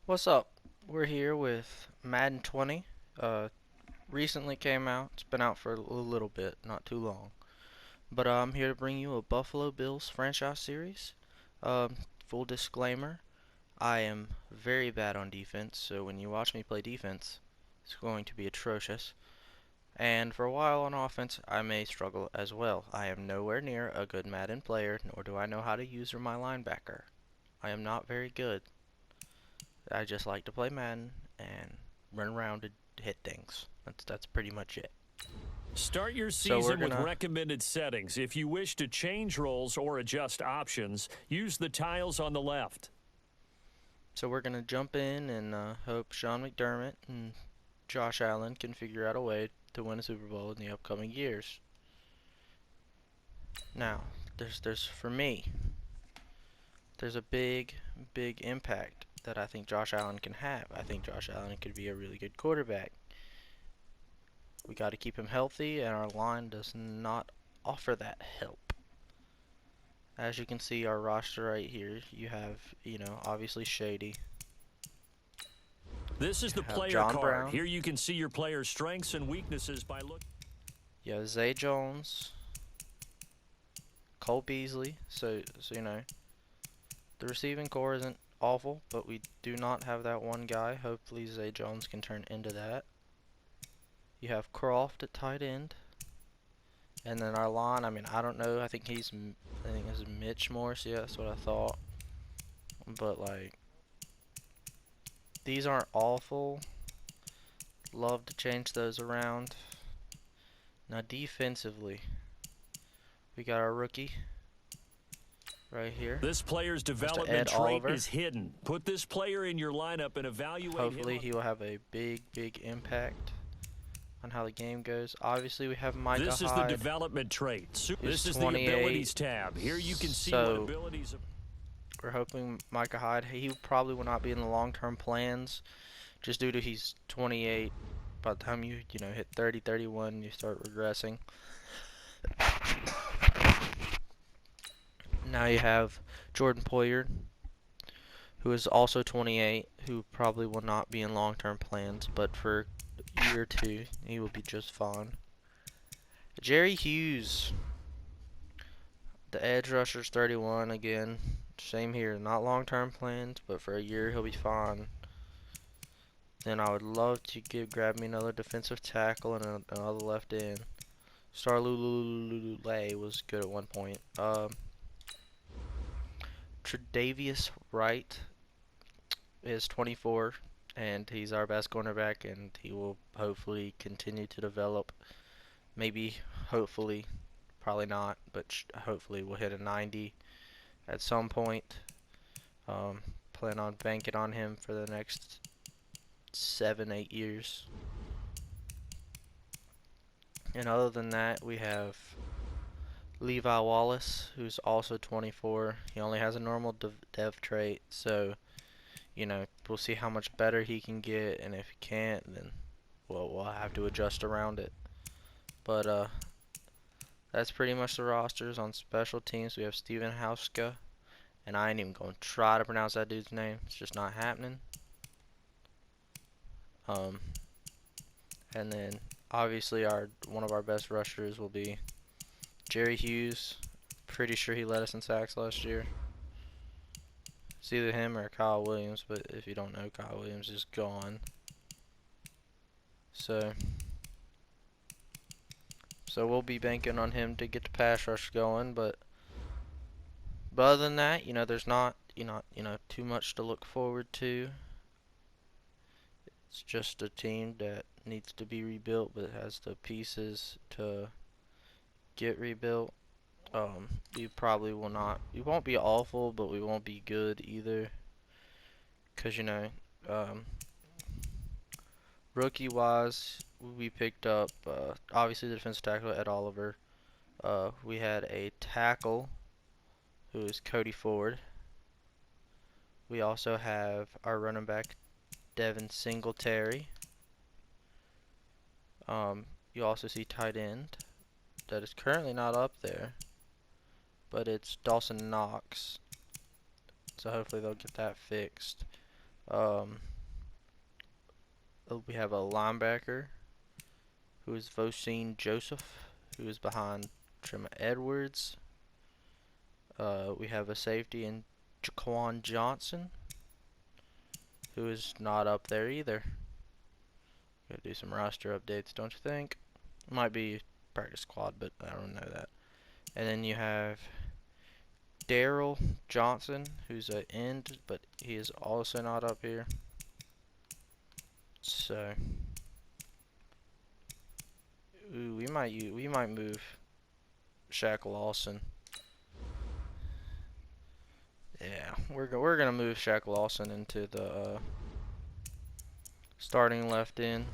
What's up? We're here with Madden 20. Uh, Recently came out. It's been out for a little bit, not too long. But I'm here to bring you a Buffalo Bills franchise series. Um, Full disclaimer, I am very bad on defense, so when you watch me play defense, it's going to be atrocious. And for a while on offense, I may struggle as well. I am nowhere near a good Madden player, nor do I know how to use my linebacker. I am not very good. I just like to play Madden and run around and hit things. That's pretty much it. Start your So we're season with gonna recommended settings. If you wish to change roles or adjust options, use the tiles on the left. we're gonna jump in and hope Sean McDermott and Josh Allen can figure out a way to win a Super Bowl in the upcoming years. Now, there's for me, there's a big impact that I think Josh Allen can have. I think Josh Allen could be a really good quarterback. We got to keep him healthy, and our line does not offer that help. As you can see, our roster right here, you have, obviously Shady. This is You the have player John card. Brown. Here you can see your player's strengths and weaknesses by looking. You have Zay Jones, Cole Beasley. The receiving core isn't awful, but we do not have that one guy. Hopefully Zay Jones can turn into that. You have Croft at tight end. And then our line, I don't know. I think it's Mitch Morse. Yeah, that's what I thought. But, like, these aren't awful. Love to change those around. Now, defensively, we got our rookie right here, This player's Mr. development Ed trait Oliver. is hidden. Put this player in your lineup and evaluate him Hopefully, on. he will have a big impact on how the game goes. Obviously, we have Micah This is the Hyde, development trait. who's This is the 28. abilities tab. Here you can see what So, abilities. we're hoping Micah Hyde, he probably will not be in the long-term plans just due to he's 28. By the time you hit 30, 31, you start regressing. Now you have Jordan Poyer, who is also 28, who probably will not be in long-term plans, but for a year or two, he will be just fine. Jerry Hughes, the edge rusher's 31 again. Same here, not long-term plans, but for a year he'll be fine. Then I would love to grab me another defensive tackle and another left end. Star Lulululule was good at one point. Tre'Davious Wright is 24, and he's our best cornerback, and he will hopefully continue to develop. Maybe, hopefully, probably not, but hopefully we'll hit a 90 at some point. Plan on banking on him for the next 7, 8 years. And other than that, we have Levi Wallace, who's also 24. He only has a normal dev trait, so we'll see how much better he can get, and if he can't, then we'll have to adjust around it. But that's pretty much the rosters. On special teams, we have Steven Hauska, and I ain't even gonna try to pronounce that dude's name. It's just not happening. Um, and then obviously one of our best rushers will be Jerry Hughes. Pretty sure he led us in sacks last year. It's either him or Kyle Williams, but if you don't know, Kyle Williams is gone. So we'll be banking on him to get the pass rush going, but other than that, there's not too much to look forward to. It's just a team that needs to be rebuilt, but has the pieces to get rebuilt. We probably will not. We won't be awful, but we won't be good either. Cause rookie wise, we picked up obviously the defensive tackle Ed Oliver. We had a tackle who is Cody Ford. We also have our running back Devin Singletary. You also see tight end that is currently not up there, but it's Dawson Knox. So hopefully they'll get that fixed. Um, we have a linebacker who is Vosine Joseph, who is behind Trim Edwards. We have a safety in Jaquan Johnson, who is not up there either. Gotta do some roster updates, don't you think? Might be practice squad, but I don't know that. And then you have Daryl Johnson, who's an end, but he is also not up here. So, ooh, we might move Shaq Lawson. Yeah, we're gonna move Shaq Lawson into the starting left end.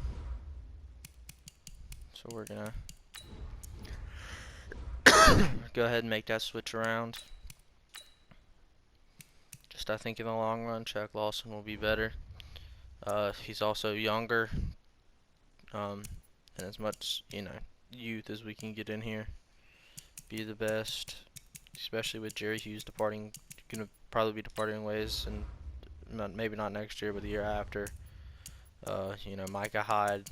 So we're gonna go ahead and make that switch around. Just I think in the long run, Shaq Lawson will be better. He's also younger, and as much youth as we can get in here, be the best. Especially with Jerry Hughes departing, gonna probably be departing ways, and maybe not next year, but the year after. Micah Hyde,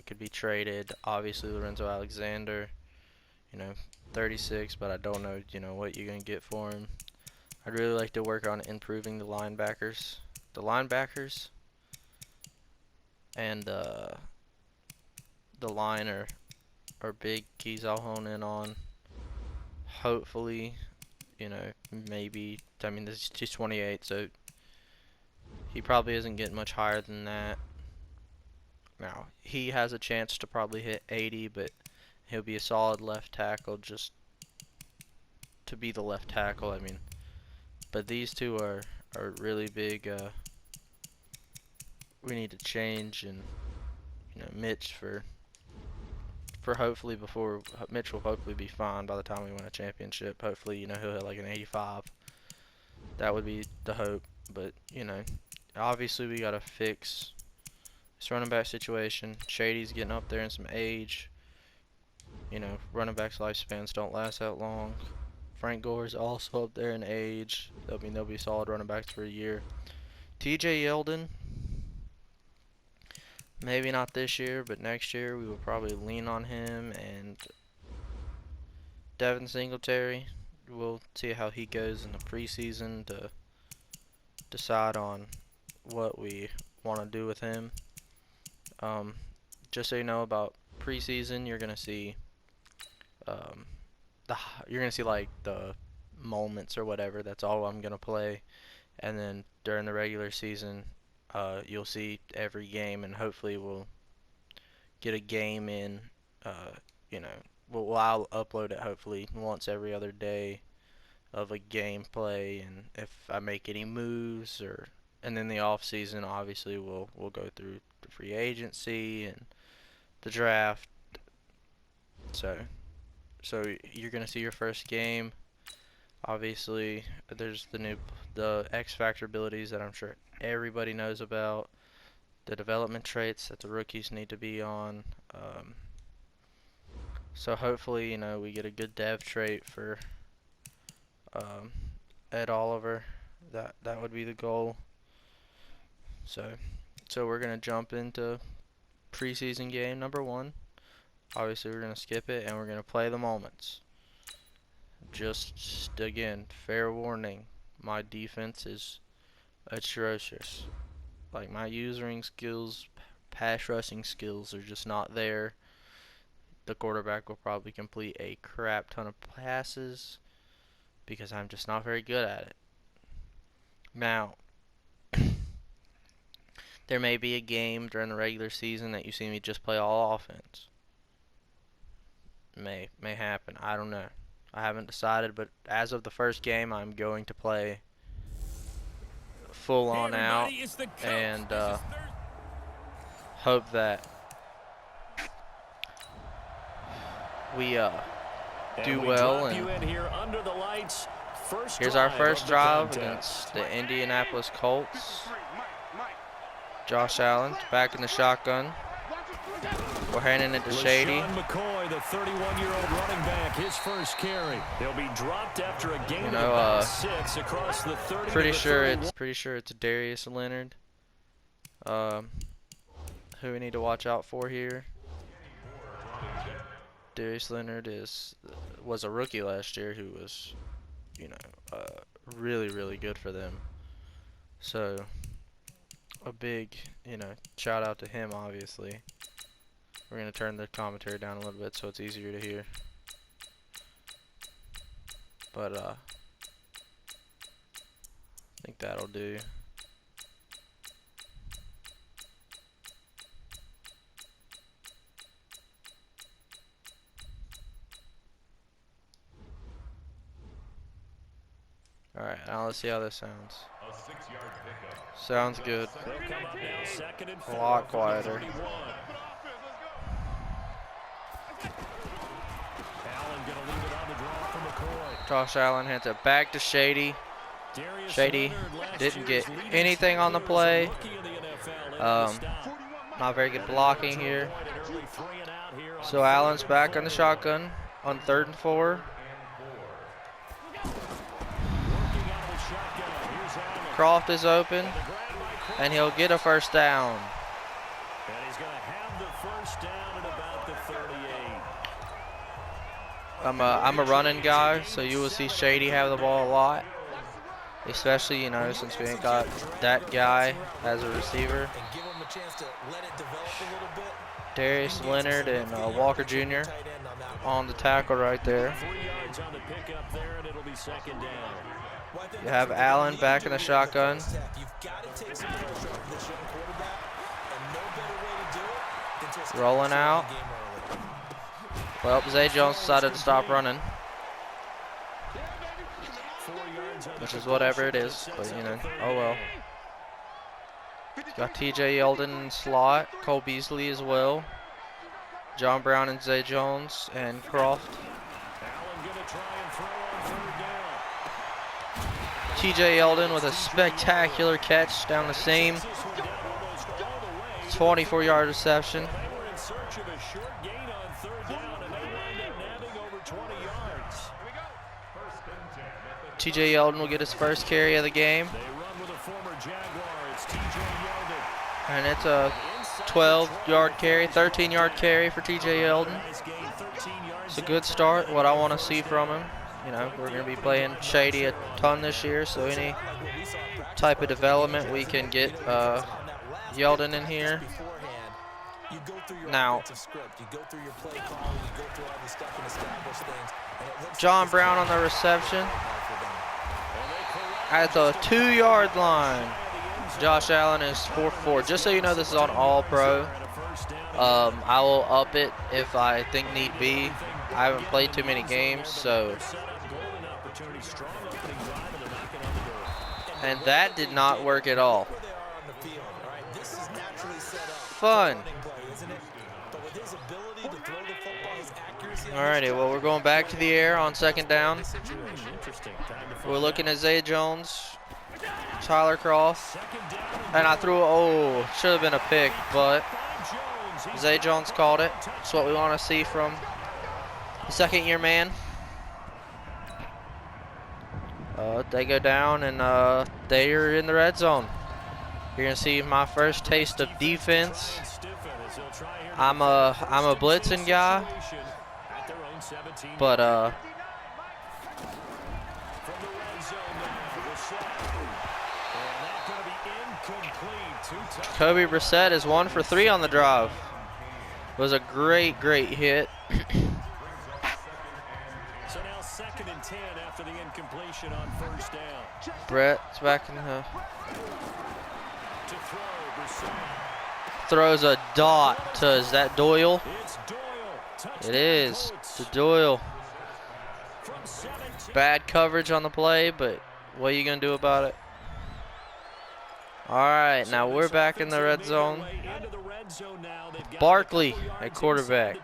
could be traded. Obviously, Lorenzo Alexander, 36, but I don't know, what you're gonna get for him. I'd really like to work on improving the linebackers. The linebackers and the line are big keys I'll hone in on. Hopefully, maybe, I mean, he's 28, so he probably isn't getting much higher than that. Now, he has a chance to probably hit 80, but he'll be a solid left tackle just to be the left tackle, I mean. But these two are really big. We need to change, and Mitch for hopefully before Mitch will hopefully be fine by the time we win a championship. Hopefully, he'll hit like an 85. That would be the hope. But obviously we gotta fix this running back situation. Shady's getting up there in some age. Running backs' lifespans don't last that long. Frank Gore's also up there in age. I mean, they'll be solid running backs for a year. TJ Yeldon, maybe not this year, but next year we will probably lean on him. And Devin Singletary, we'll see how he goes in the preseason to decide on what we want to do with him. Just so you know about preseason, you're gonna see like the moments or whatever. That's all I'm gonna play, and then during the regular season, you'll see every game, and hopefully we'll get a game in. I'll upload it hopefully once every other day of a gameplay, and if I make any moves and then the off season, obviously we'll go through the free agency and the draft. So you're gonna see your first game. Obviously, there's the X Factor abilities that I'm sure everybody knows about. The development traits that the rookies need to be on. So hopefully, we get a good dev trait for Ed Oliver. That would be the goal. So we're gonna jump into preseason game number 1. Obviously, we're gonna skip it and we're gonna play the moments. Just again, fair warning, my defense is atrocious. Like, my usering skills, pass rushing skills are just not there. The quarterback will probably complete a crap ton of passes because I'm just not very good at it. Now, there may be a game during the regular season that you see me just play all offense. May happen. I don't know. I haven't decided, but as of the first game, I'm going to play full on out and hope that we do well. And here's our first drive against the Indianapolis Colts. Josh Allen back in the shotgun. We're handing it to Shady. McCoy, the 31-year-old running back, his first carry. He'll be dropped after a gain of about 6 across the 30. Pretty sure it's Darius Leonard. Who we need to watch out for here. Darius Leonard was a rookie last year who was, really, really good for them. So a big, shout out to him, obviously. We're going to turn the commentary down a little bit so it's easier to hear. But I think that'll do. Alright, now let's see how this sounds. Sounds good. A lot quieter. Josh Allen hands it back to Shady. Shady didn't get anything on the play. Not very good blocking here. So Allen's back on the shotgun on 3rd and 4. Croft is open, and he'll get a first down. And he's going to have the first down at about the 38. I'm a running guy, so you will see Shady have the ball a lot. Especially, since we ain't got that guy as a receiver. Darius Leonard and Walker Jr. on the tackle right there. 3 yards on the pickup there, and it'll be 2nd down. You have Allen back in the shotgun. Rolling out. Well, Zay Jones decided to stop running. Which is whatever it is, but oh well. Got TJ Yeldon in slot, Cole Beasley as well. John Brown and Zay Jones and Croft. TJ Yeldon with a spectacular catch down the seam. 24-yard reception. TJ Yeldon will get his first carry of the game. And it's a 12-yard carry, 13-yard carry for TJ Yeldon. It's a good start, what I want to see from him. We're going to be playing Shady a ton this year, so any type of development we can get Yeldon in here. Now, John Brown on the reception. At the 2-yard line, Josh Allen is 4-4. Just so you know, this is on All Pro. I will up it if I think need be. I haven't played too many games, so. And that did not work at all. Fun. Alrighty, well, we're going back to the air on 2nd down. We're looking at Zay Jones, Tyler Croft, and I threw, should have been a pick, but Zay Jones called it. That's what we want to see from the 2nd-year man. They go down, and they are in the red zone. You're gonna see my first taste of defense. I'm a blitzing guy, but Jacoby Brissett is 1 for 3 on the drive. It was a great hit. So now 2nd and 10 after the incompletion on 1st down. Brett's back in the. Throws a dot to, is that Doyle? It is to Doyle. Bad coverage on the play, but what are you going to do about it? All right, now we're back in the red zone. Barkley at quarterback.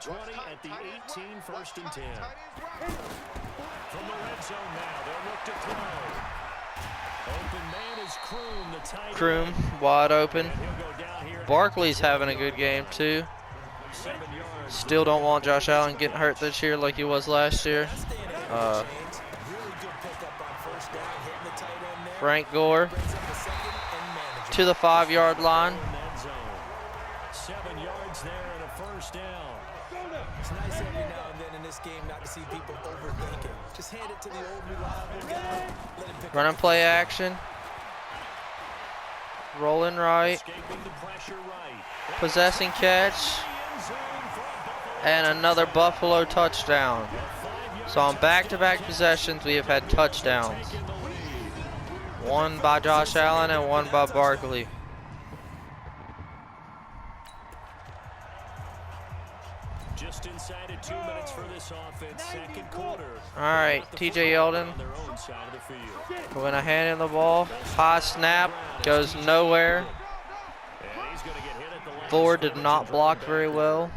Kroom wide open. Barkley's having a good game too. Still don't want Josh Allen getting hurt this year like he was last year. Frank Gore to the 5-yard line. 7 yards there and a first down. It's nice every now and then in this game not to see people overthinking. Just hand it to the old reliable guy. Let him pick Running play action. Rolling right. Possessing catch. And another Buffalo touchdown. So on back-to-back possessions, we have had touchdowns. One by Josh Allen and one by Barkley. Just inside of 2 minutes for this offense, second quarter. All right, TJ Yeldon. We're going to hand him the ball. High snap, goes nowhere. Ford did not block very well.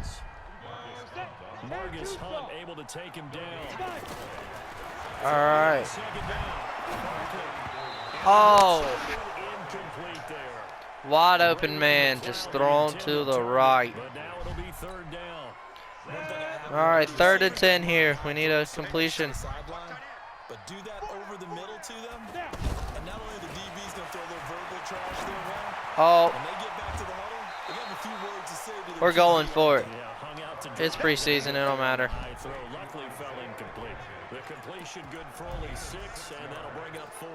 Marcus Hunt able to take him down. All right. Oh. Wide open man, just thrown to the right. All right, 3rd and 10 here. We need a completion. But do that over the middle to them. And not only the DB's going to throw their verbal trash their way. Oh. When they get back to the huddle, they got a few words to say to the We're going for it. Yeah, It's preseason, it don't matter. Luckily fell incomplete. The completion good for only 6, and that'll bring up 4th.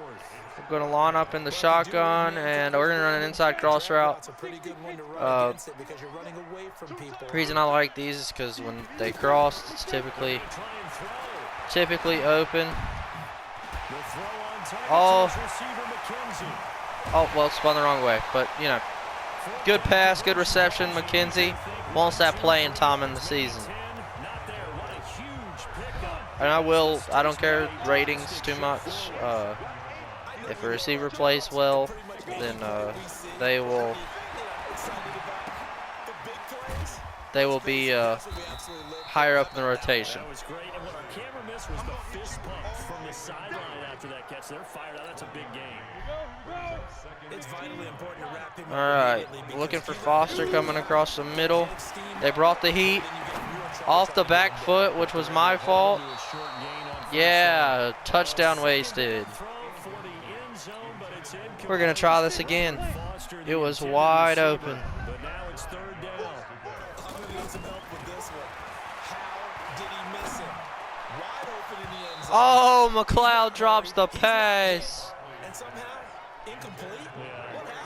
We're going to line up in the shotgun, and we're going to run an inside cross route. That's a pretty good one to run against it because you're running away from people. The reason I like these is because when they cross, it's typically open. Oh, well, it's spun the wrong way, but you know, good pass, good reception. McKenzie wants that playing time in the season. And I don't care ratings too much. If a receiver plays well, then they will be higher up in the rotation. That was great, and what our camera missed was the fist pump from the sideline after that catch. They're fired out. That's a big game. It's vitally important to wrap him up. All right, looking for Foster coming across the middle. They brought the heat off the back foot, which was my fault. Yeah, touchdown wasted. We're going to try this again. It was wide open. But now it's 3rd down. I'm going to need some help with this one. How did he miss it? Wide open in the end zone. Oh, McLeod drops the pass. And somehow incomplete.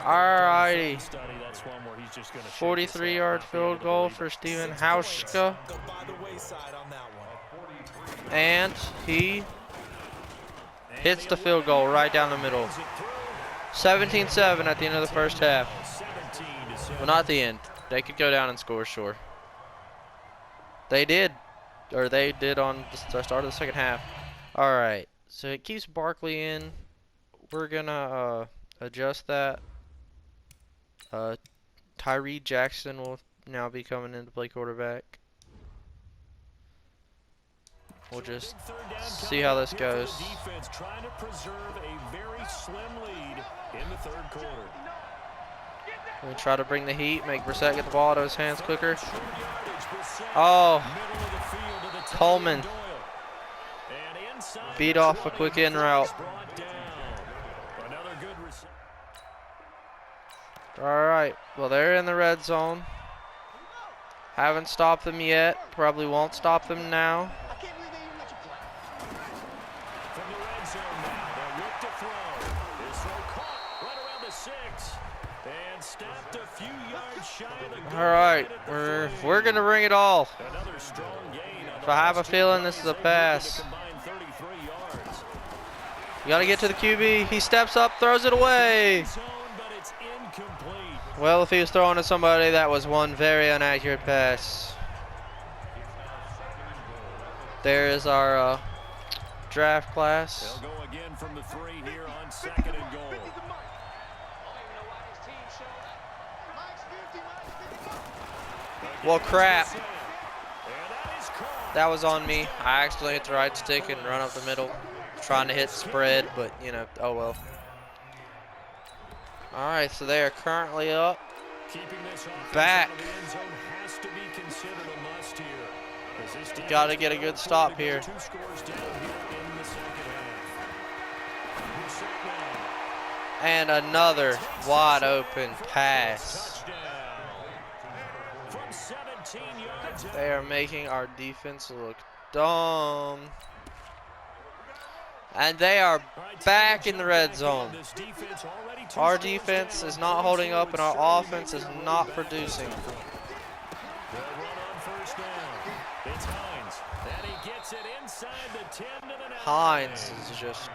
All righty. That's one where he's just going to 43-yard field goal for Steven Hauschka. Go by the wayside on that one. And he hits the field goal right down the middle. 17-7 at the end of the first half. Well, not the end. They could go down and score, sure. They did on the start of the second half. All right, so it keeps Barkley in. We're gonna adjust that. Tyree Jackson will now be coming in to play quarterback. We'll just see how this goes. Defense trying to preserve a very slim lead in the 3rd quarter. We'll try to bring the heat, make Brissett get the ball out of his hands quicker. Oh, Coleman beat off a quick in route. All right, well, they're in the red zone. Haven't stopped them yet. Probably won't stop them now. All right, we're gonna bring it all. If I have a feeling this is a pass. You gotta get to the QB. He steps up, throws it away. Well, if he was throwing to somebody, that was one very inaccurate pass. There is our draft class. They'll go again from the 3 here on 2nd and goal. Well, crap. That was on me. I actually hit the right stick and run up the middle. Trying to hit spread, but, you know, oh well. All right, so they are currently up Keeping this offense back. out of the end zone has to be considered a must here. Got to get a good stop here. 2 scores down here in the second half. And another wide open pass. From 17 yards. They are making our defense look dumb. And they are back in the red zone. Our defense is not holding up and our offense is not producing. Hines is just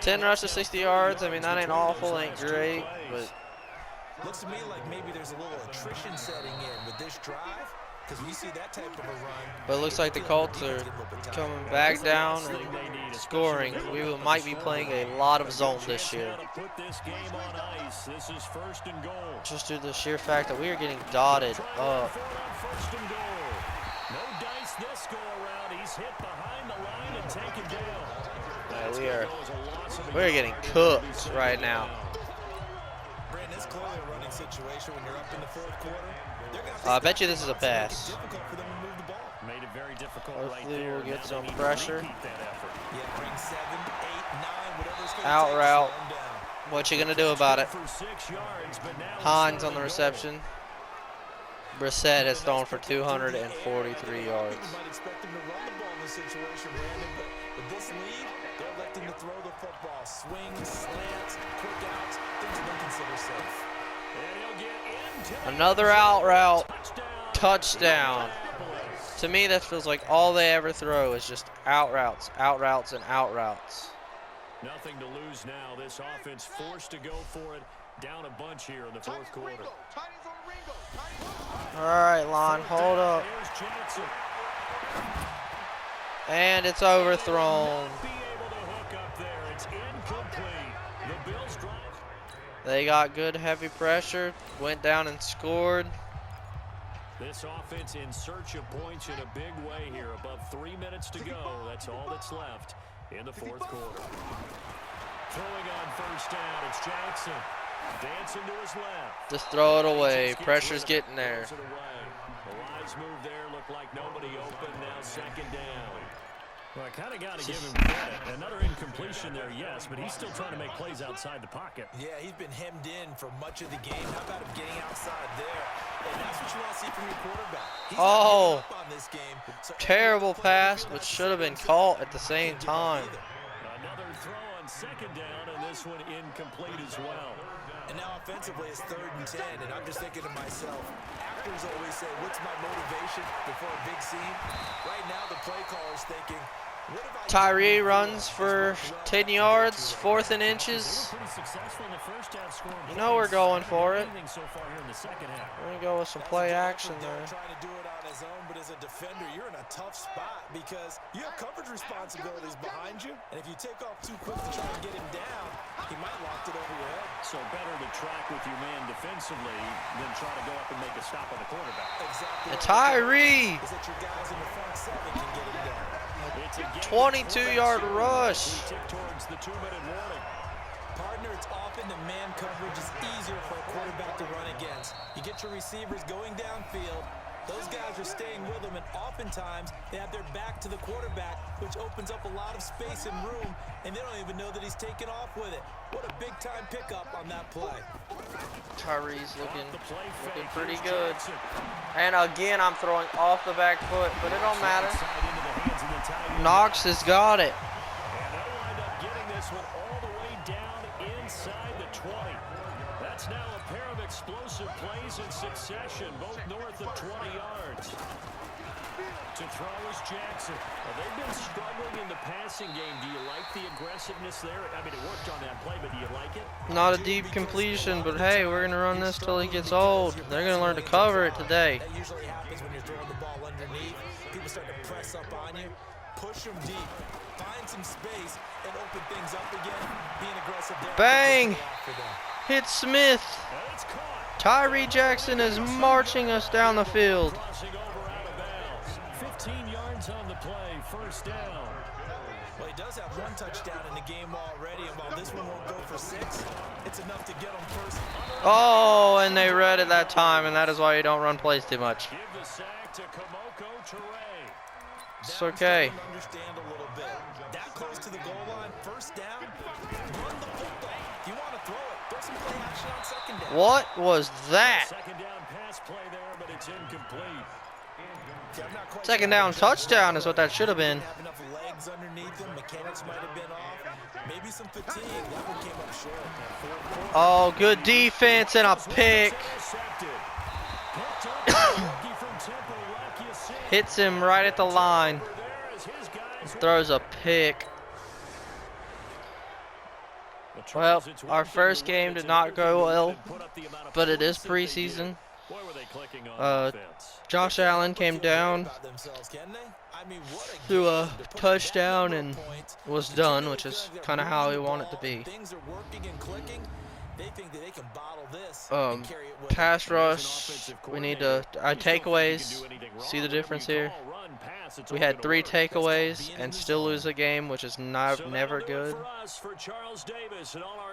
10 rushes, 60 yards. I mean, that ain't awful, ain't great, but looks to me like maybe there's a little attrition setting in with this drive, because we see that type of a run. But it looks like the Colts are coming back down and scoring. We might be playing a lot of zone this year. Just due to the sheer fact that we are getting dotted up. No dice this go around. He's hit behind the line and taken down. Yeah, we're getting cooked right now. Brandon, it's clearly a running situation when you're up in the fourth quarter. I bet you this is a pass. Difficult for them to move the ball. Made it very difficult right Hopefully there. we'll get some Now they need to pressure. repeat that effort. Yeah, bring 7, 8, 9, whatever's going to Out take, route. slow 'em down. What you gonna do about it? For 6 yards, but now it's Hines third on the and reception. Brissett has thrown for 243 yards. You might expect him to run the ball in this situation, Brandon, but with this lead, they're electing to throw the football. Swings, slants, quick outs, things they consider safe. And he'll get into Another out route. touchdown. Touchdown. To me, that feels like all they ever throw is just out routes, and out routes. Nothing to lose now. This offense forced to go for it. Down a bunch here in the fourth quarter. All right, Lon, hold up. Here's Jackson. And it's overthrown. Be able to hook up there. It's incomplete. The Bills drive. They got good heavy pressure, went down and scored. This offense in search of points in a big way here. Above 3 minutes to go. That's all that's left in the fourth quarter. Throwing on first down, it's Jackson. Dancing to his left. Just throw it away. Pressure's getting there. Throws it away. The Lions move there. Look like nobody open. Now second down. Well, I kind of got to give him credit. Another incompletion there, yes, but he's still trying to make plays outside the pocket. Yeah, he's been hemmed in for much of the game. How about him getting outside there? And that's what you want to see from your quarterback. He's not giving up on this game, so Terrible pass, but should have been caught at the same time. Another throw on second down, and this one incomplete as well. And now offensively, it's 3rd and 10, and I'm just thinking to myself, actors always say, what's my motivation before a big scene? Right now, the play caller's thinking, what if I Tyree runs for 10 yards, 4th and inches. Pretty successful in the first half, scoring You know we're going for it. anything so far here in the second half. We're gonna go with some play action there. trying to do it on his own, but as a defender, you're in a tough spot because you have coverage responsibilities behind you, and if you take off too quick to try and get him down, he might lock it over your head. So better to track with your man defensively than try to go up and make a stop on the quarterback. Exactly. And Tyree, Is that your guys in the front 7 can get him down. It's a game 22-yard rush. We tick towards the 2-minute warning. Partner, it's often the man coverage is easier for a quarterback to run against. You get your receivers going downfield. Those guys are staying with them, and oftentimes they have their back to the quarterback, which opens up a lot of space and room, and they don't even know that he's taken off with it. What a big-time pickup on that play. Tyree's looking pretty good. And again, I'm throwing off the back foot, but it don't matter. Knox has got it. And they'll wind up getting this one all the way down inside the 20. That's now a pair of explosive plays in succession, both north of 20 yards. To throw is Jackson. Well, they've been struggling in the passing game. Do you like the aggressiveness there? I mean, it worked on that play, but do you like it? Not a deep completion, but hey, we're gonna run this till he gets old. They're gonna learn to cover it today. That usually happens when you're throwing the ball underneath. People start to press up on you. Push them deep. Find some space and open things up again. Being aggressive there. Bang! Hit Smith. And it's caught. Tyree Jackson is marching us down the field. Crossing over out of bounds. 15 yards on the play, first down. Well, he does have one touchdown in the game already, and while this one won't go for 6, it's enough to get him first. Oh, and they read it that time, and that is why you don't run plays too much. Give the sack to Kamoko Toure. It's Now I'm okay. starting to understand a little bit. That close to the goal line, first down, run the football. If you want to throw it, throw some play action on second down. What was that? Second down pass play there, but it's incomplete. See, I'm not quite Second sure how down to judge touchdown is what that should have Maybe been. didn't have enough legs underneath him. Mechanics might have been off. Maybe some fatigue. That one came up short. Oh, good defense and a pick. Hits him right at the line. Throws a pick. Well, our first game did not go well, but it is preseason. Josh Allen came down, threw a touchdown, and was done, which is kind of how we want it to be. Pass rush, we need to, takeaways, see the difference here. We had 3 takeaways and still lose a game, which is never good.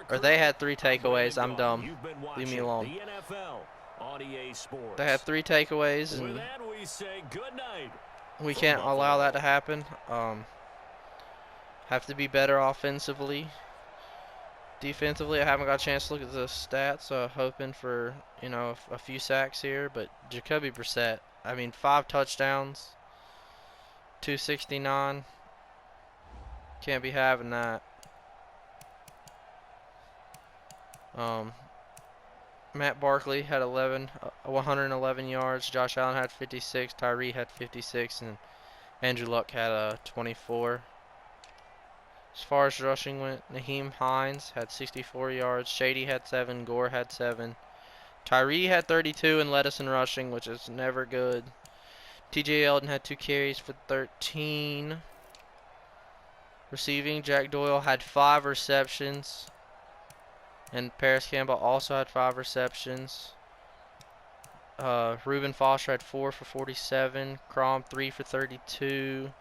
Or they had 3 takeaways, I'm dumb. Leave me alone. They had 3 takeaways, and we can't allow that to happen. Have to be better offensively. Defensively, I haven't got a chance to look at the stats, hoping for, a few sacks here. But Jacoby Brissett, 5 touchdowns, 269. Can't be having that. Matt Barkley had 111 yards. Josh Allen had 56. Tyree had 56, and Andrew Luck had 24. As far as rushing went, Naheem Hines had 64 yards. Shady had 7. Gore had 7. Tyree had 32 and led us in rushing, which is never good. TJ Eldon had 2 carries for 13. Receiving, Jack Doyle had 5 receptions. And Paris Campbell also had 5 receptions. Reuben Foster had 4 for 47. Crom 3 for 32.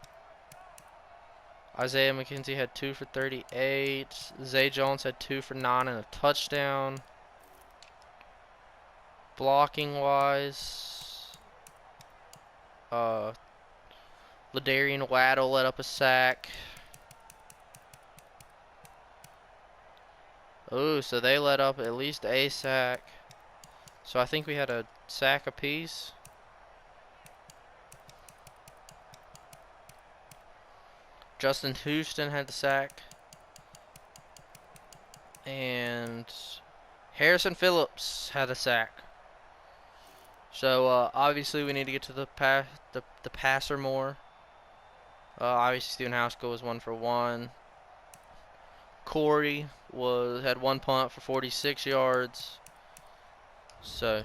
Isaiah McKenzie had 2 for 38. Zay Jones had 2 for 9 and a touchdown. Blocking wise, Ladarian Waddle let up a sack. Oh, so they let up at least a sack. So I think we had a sack apiece. Justin Houston had the sack. And Harrison Phillips had a sack. So obviously we need to get to the passer more. Obviously Stephen Haskell was 1 for 1. Corey had 1 punt for 46 yards. So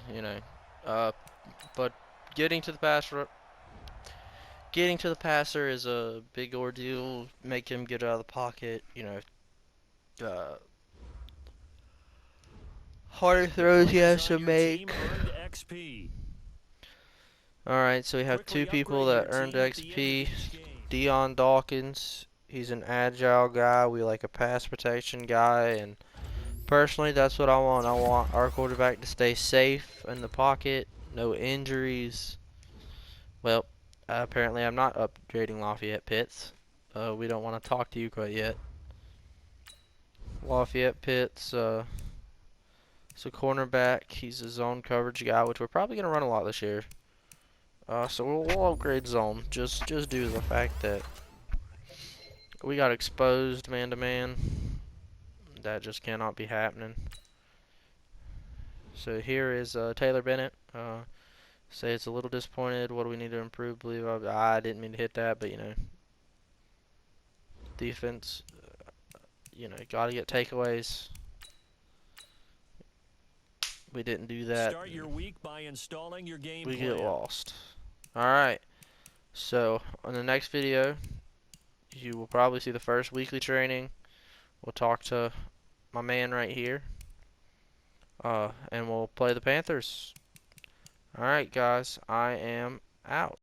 but getting to the passer is a big ordeal. Make him get out of the pocket. Harder throws he has to make. Alright, so we have 2 people that earned XP. Dion Dawkins, he's an agile guy. We like a pass protection guy, and personally that's what I want. I want our quarterback to stay safe in the pocket, no injuries. Well, apparently I'm not upgrading Lafayette Pitts. We don't want to talk to you quite yet. Lafayette Pitts, so cornerback, he's a zone coverage guy, which we're probably going to run a lot this year. So we'll upgrade zone, just due to the fact that we got exposed man-to-man. That just cannot be happening. So here is Taylor Bennett. Say it's a little disappointed. What do we need to improve? Believe I didn't mean to hit that, but defense. Got to get takeaways. We didn't do that. Start your week by installing your game We plan. get lost. Alright. So, on the next video, you will probably see the first weekly training. We'll talk to my man right here. And we'll play the Panthers. Alright, guys. I am out.